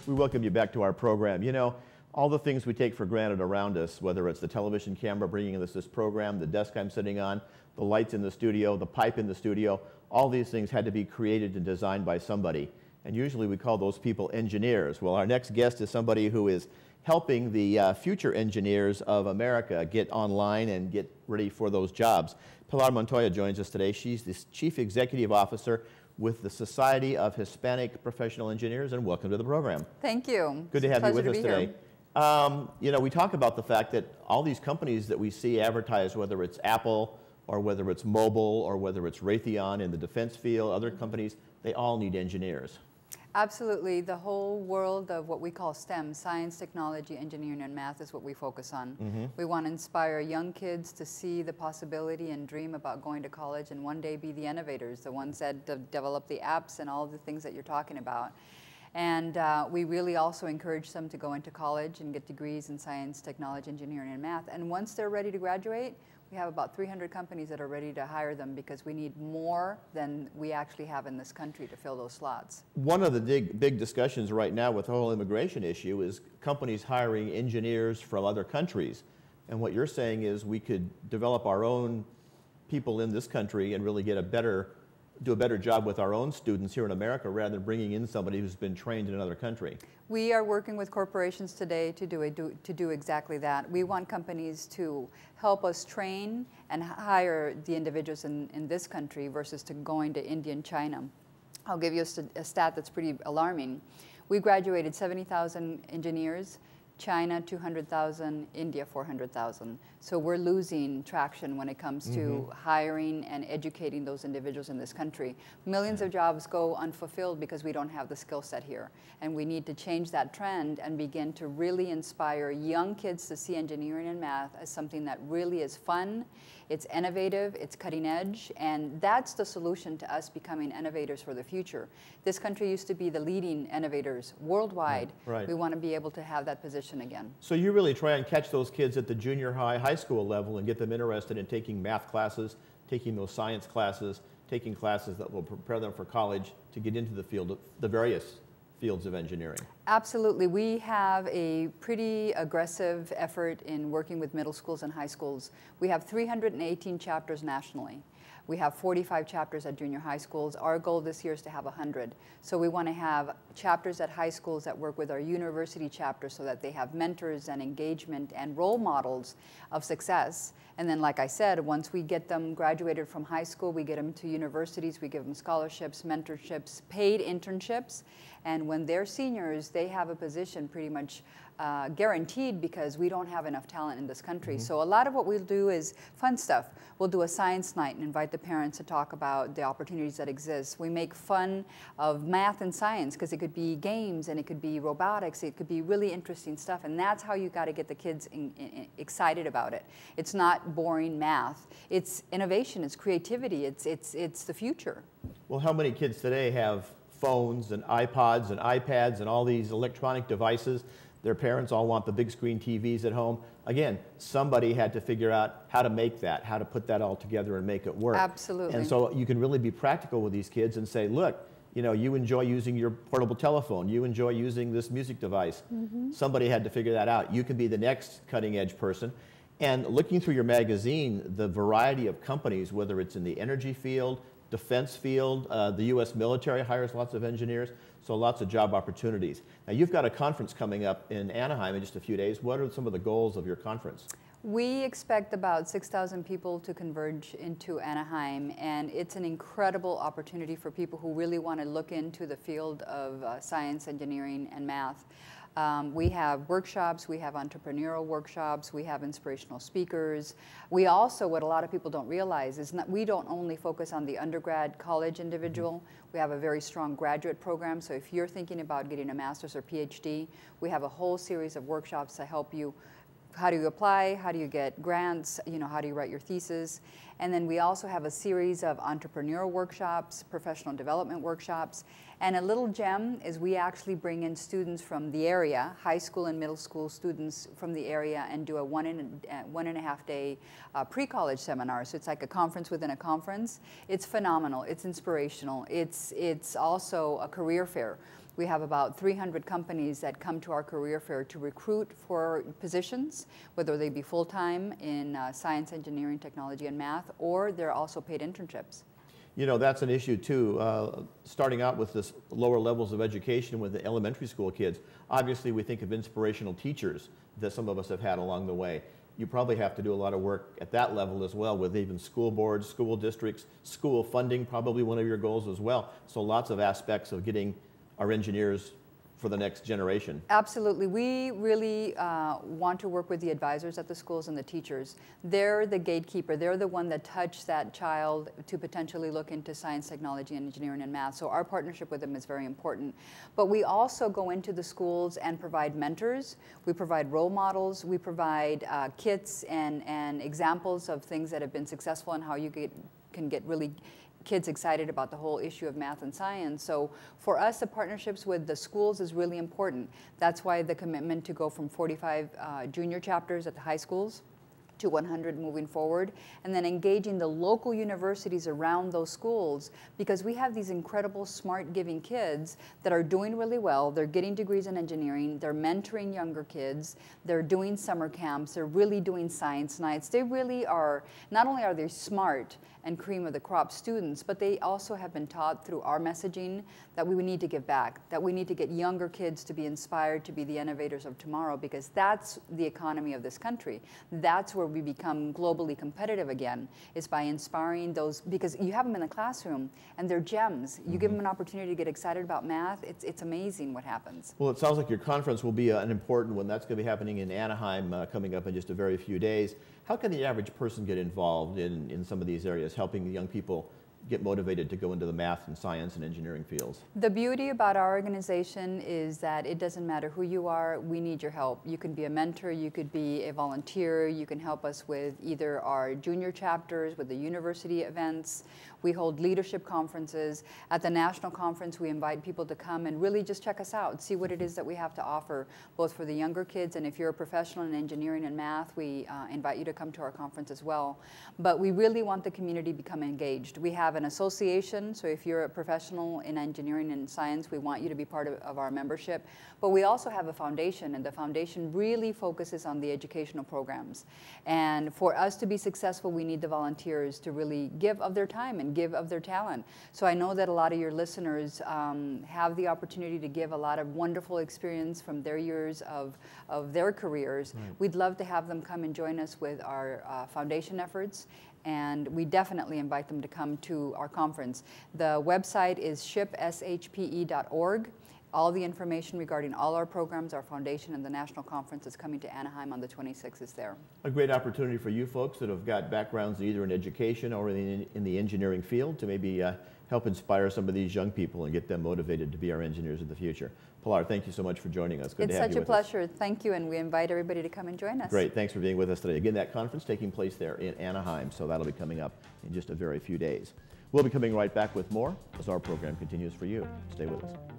We welcome you back to our program. You know, all the things we take for granted around us, whether it's the television camera bringing us this program, the desk I'm sitting on, the lights in the studio, the pipe in the studio, all these things had to be created and designed by somebody. And usually we call those people engineers. Well, our next guest is somebody who is helping the future engineers of America get online and get ready for those jobs. Pilar Montoya joins us today. She's the Chief Executive Officer with the Society of Hispanic Professional Engineers, and welcome to the program. Thank you. Good to have you with us today. You know, we talk about the fact that all these companies that we see advertised, whether it's Apple or whether it's mobile or whether it's Raytheon in the defense field, other companies, they all need engineers. Absolutely. The whole world of what we call STEM, science, technology, engineering, and math is what we focus on. We want to inspire young kids to see the possibility and dream about going to college and one day be the innovators, the ones that develop the apps and all the things that you're talking about. And we really also encourage them to go into college and get degrees in science, technology, engineering, and math. And once they're ready to graduate, we have about 300 companies that are ready to hire them because we need more than we actually have in this country to fill those slots. One of the big discussions right now with the whole immigration issue is companies hiring engineers from other countries. And what you're saying is we could develop our own people in this country and really get do a better job with our own students here in America rather than bringing in somebody who's been trained in another country. We are working with corporations today to do exactly that. We want companies to help us train and hire the individuals in this country versus to going to India and China. I'll give you a stat that's pretty alarming. We graduated 70,000 engineers, China 200,000, India 400,000. So we're losing traction when it comes to hiring and educating those individuals in this country. Millions of jobs go unfulfilled because we don't have the skill set here. And we need to change that trend and begin to really inspire young kids to see engineering and math as something that really is fun, it's innovative, it's cutting edge, and that's the solution to us becoming innovators for the future. This country used to be the leading innovators worldwide. Right. We want to be able to have that position again. So you really try and catch those kids at the junior high school level and get them interested in taking math classes, taking those science classes, taking classes that will prepare them for college to get into the field, the various fields of engineering. Absolutely. We have a pretty aggressive effort in working with middle schools and high schools. We have 318 chapters nationally. We have 45 chapters at junior high schools. Our goal this year is to have 100. So we want to have chapters at high schools that work with our university chapters so that they have mentors and engagement and role models of success. And then, like I said, once we get them graduated from high school, we get them to universities, we give them scholarships, mentorships, paid internships. And when they're seniors, they have a position pretty much guaranteed because we don't have enough talent in this country. So a lot of what we'll do is fun stuff. We'll do a science night and invite the parents to talk about the opportunities that exist. We make fun of math and science because it could be games and it could be robotics. It could be really interesting stuff. And that's how you got to get the kids excited about it. It's not boring math. It's innovation. It's creativity. It's the future. Well, how many kids today have phones and iPods and iPads and all these electronic devices? Their parents all want the big screen TVs at home. Again, somebody had to figure out how to make that, how to put that all together and make it work. Absolutely. And so you can really be practical with these kids and say, look, you know, you enjoy using your portable telephone. You enjoy using this music device. Somebody had to figure that out. You can be the next cutting edge person. And looking through your magazine, the variety of companies, whether it's in the energy field, defense field, the U.S. military hires lots of engineers, so lots of job opportunities. Now, you've got a conference coming up in Anaheim in just a few days. What are some of the goals of your conference? We expect about 6,000 people to converge into Anaheim, and it's an incredible opportunity for people who really want to look into the field of science, engineering, and math. We have workshops, we have entrepreneurial workshops, we have inspirational speakers. We also, what a lot of people don't realize is we don't only focus on the undergrad college individual, we have a very strong graduate program. So if you're thinking about getting a master's or PhD, we have a whole series of workshops to help you. How do you apply? How do you get grants? You know, how do you write your thesis? And then we also have a series of entrepreneurial workshops, professional development workshops. And a little gem is we actually bring in students from the area, high school and middle school students from the area, and do a one and a half day pre-college seminar. So it's like a conference within a conference. It's phenomenal. It's inspirational. It's also a career fair. We have about 300 companies that come to our career fair to recruit for positions, whether they be full-time in science, engineering, technology, and math, or they're also paid internships. You know, that's an issue too. Starting out with this lower levels of education with the elementary school kids, obviously we think of inspirational teachers that some of us have had along the way. You probably have to do a lot of work at that level as well, with even school boards, school districts, school funding, probably one of your goals as well. So lots of aspects of getting our engineers for the next generation. Absolutely. We really want to work with the advisors at the schools and the teachers. They're the gatekeeper. They're the one that touch that child to potentially look into science, technology, engineering, and math. So our partnership with them is very important. But we also go into the schools and provide mentors. We provide role models. We provide kits and examples of things that have been successful and how you can get really kids excited about the whole issue of math and science. So for us, the partnerships with the schools is really important. That's why the commitment to go from 45 junior chapters at the high schools to 100 moving forward, and then engaging the local universities around those schools, because we have these incredible smart giving kids that are doing really well. They're getting degrees in engineering, they're mentoring younger kids, they're doing summer camps, they're really doing science nights. They really are, not only are they smart and cream of the crop students, but they also have been taught through our messaging that we need to give back, that we need to get younger kids to be inspired to be the innovators of tomorrow, because that's the economy of this country. That's where we become globally competitive again, is by inspiring those, because you have them in the classroom and they're gems. You give them an opportunity to get excited about math, it's amazing what happens. Well, it sounds like your conference will be an important one. That's going to be happening in Anaheim coming up in just a very few days. How can the average person get involved in some of these areas, helping the young people get motivated to go into the math and science and engineering fields? The beauty about our organization is that it doesn't matter who you are, we need your help. You can be a mentor, you could be a volunteer, you can help us with either our junior chapters, with the university events. We hold leadership conferences. At the national conference, we invite people to come and really just check us out, see what it is that we have to offer, both for the younger kids, and if you're a professional in engineering and math, we invite you to come to our conference as well. But we really want the community to become engaged. We have an association, so if you're a professional in engineering and science, we want you to be part of our membership. But we also have a foundation, and the foundation really focuses on the educational programs. And for us to be successful, we need the volunteers to really give of their time and give of their talent. So I know that a lot of your listeners have the opportunity to give a lot of wonderful experience from their years of their careers. Right. We'd love to have them come and join us with our foundation efforts, and we definitely invite them to come to our conference. The website is shipshpe.org. All the information regarding all our programs, our foundation, and the national conference is coming to Anaheim on the 26th is there. A great opportunity for you folks that have got backgrounds either in education or in the engineering field to maybe help inspire some of these young people and get them motivated to be our engineers of the future. Pilar, thank you so much for joining us. Good to have you with us. It's such a pleasure. Thank you, and we invite everybody to come and join us. Great. Thanks for being with us today. Again, that conference taking place there in Anaheim, so that'll be coming up in just a very few days. We'll be coming right back with more as our program continues for you. Stay with us.